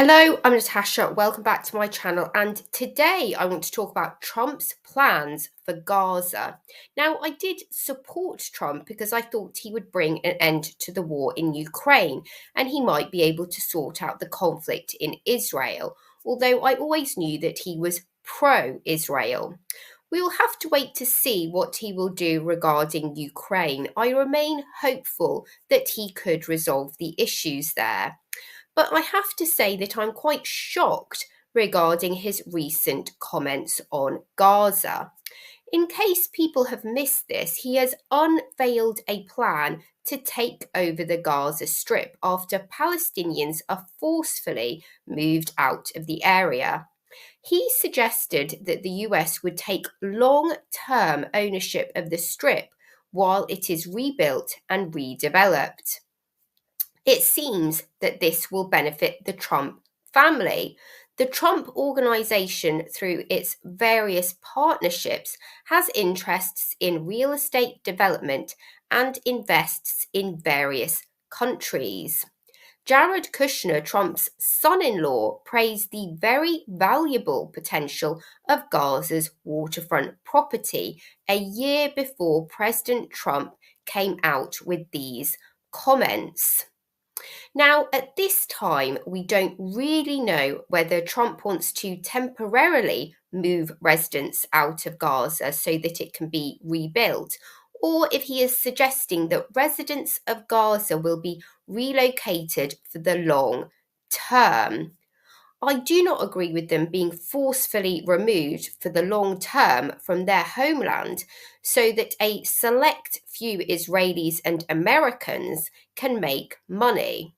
Hello, I'm Natasha. Welcome back to my channel. And today I want to talk about Trump's plans for Gaza. Now, I did support Trump because I thought he would bring an end to the war in Ukraine and he might be able to sort out the conflict in Israel, although I always knew that he was pro-Israel. We will have to wait to see what he will do regarding Ukraine. I remain hopeful that he could resolve the issues there. But I have to say that I'm quite shocked regarding his recent comments on Gaza. In case people have missed this, he has unveiled a plan to take over the Gaza Strip after Palestinians are forcefully moved out of the area. He suggested that the US would take long-term ownership of the Strip while it is rebuilt and redeveloped. It seems that this will benefit the Trump family. The Trump organization, through its various partnerships, has interests in real estate development and invests in various countries. Jared Kushner, Trump's son-in-law, praised the very valuable potential of Gaza's waterfront property a year before President Trump came out with these comments. Now, at this time, we don't really know whether Trump wants to temporarily move residents out of Gaza so that it can be rebuilt, or if he is suggesting that residents of Gaza will be relocated for the long term. I do not agree with them being forcefully removed for the long term from their homeland so that a select few Israelis and Americans can make money.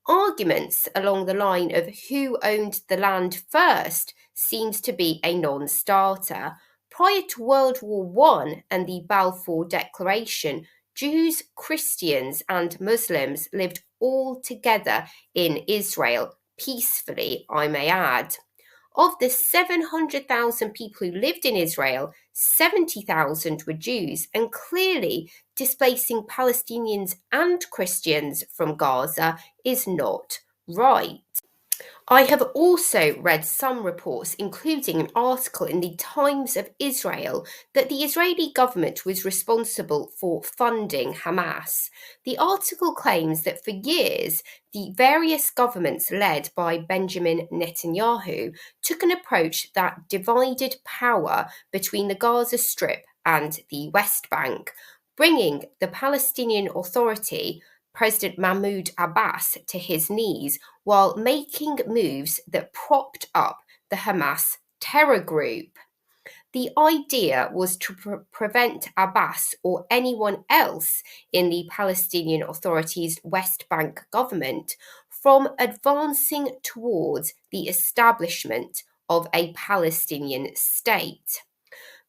Arguments along the line of who owned the land first seems to be a non-starter. Prior to World War I and the Balfour Declaration, Jews, Christians, and Muslims lived all together in Israel, peacefully, I may add. Of the 700,000 people who lived in Israel, 70,000 were Jews, and clearly displacing Palestinians and Christians from Gaza is not right. I have also read some reports, including an article in the Times of Israel, that the Israeli government was responsible for funding Hamas. The article claims that for years, the various governments led by Benjamin Netanyahu took an approach that divided power between the Gaza Strip and the West Bank, bringing the Palestinian Authority, President Mahmoud Abbas, to his knees while making moves that propped up the Hamas terror group. The idea was to prevent Abbas or anyone else in the Palestinian Authority's West Bank government from advancing towards the establishment of a Palestinian state.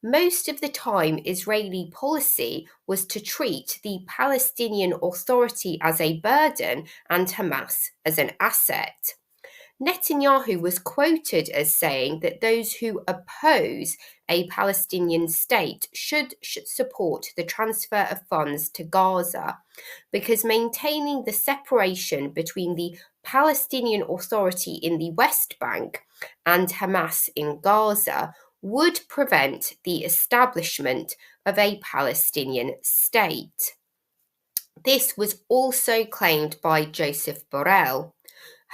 Most of the time, Israeli policy was to treat the Palestinian Authority as a burden and Hamas as an asset. Netanyahu was quoted as saying that those who oppose a Palestinian state should support the transfer of funds to Gaza, because maintaining the separation between the Palestinian Authority in the West Bank and Hamas in Gaza would prevent the establishment of a Palestinian state. This was also claimed by Joseph Borrell.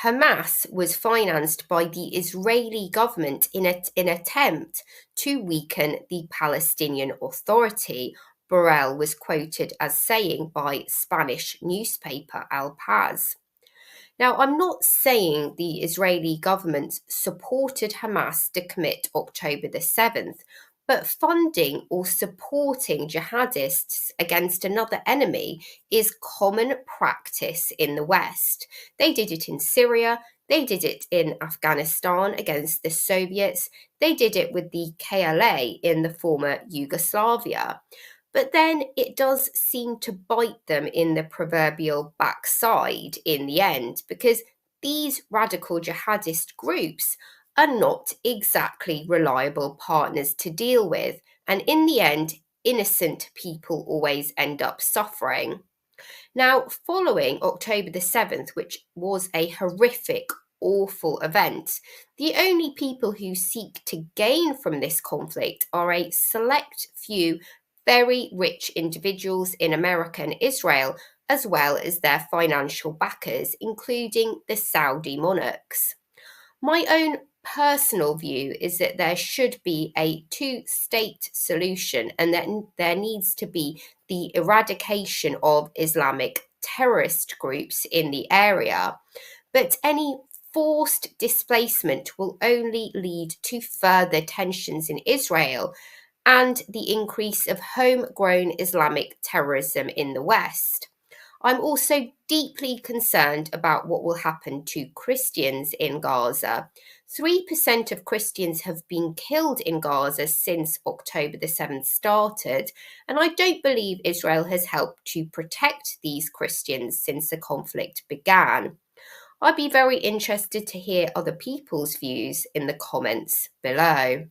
Hamas was financed by the Israeli government in an attempt to weaken the Palestinian Authority, Borrell was quoted as saying by Spanish newspaper El Paz. Now, I'm not saying the Israeli government supported Hamas to commit October the 7th, but funding or supporting jihadists against another enemy is common practice in the West. They did it in Syria, they did it in Afghanistan against the Soviets, they did it with the KLA in the former Yugoslavia. But then it does seem to bite them in the proverbial backside in the end, because these radical jihadist groups are not exactly reliable partners to deal with, and in the end, innocent people always end up suffering. Now, following October the 7th, which was a horrific, awful event. The only people who seek to gain from this conflict are a select few very rich individuals in America and Israel, as well as their financial backers, including the Saudi monarchs. My own personal view is that there should be a two-state solution and that there needs to be the eradication of Islamic terrorist groups in the area. But any forced displacement will only lead to further tensions in Israel and the increase of homegrown Islamic terrorism in the West. I'm also deeply concerned about what will happen to Christians in Gaza. 3% of Christians have been killed in Gaza since October the 7th started, and I don't believe Israel has helped to protect these Christians since the conflict began. I'd be very interested to hear other people's views in the comments below.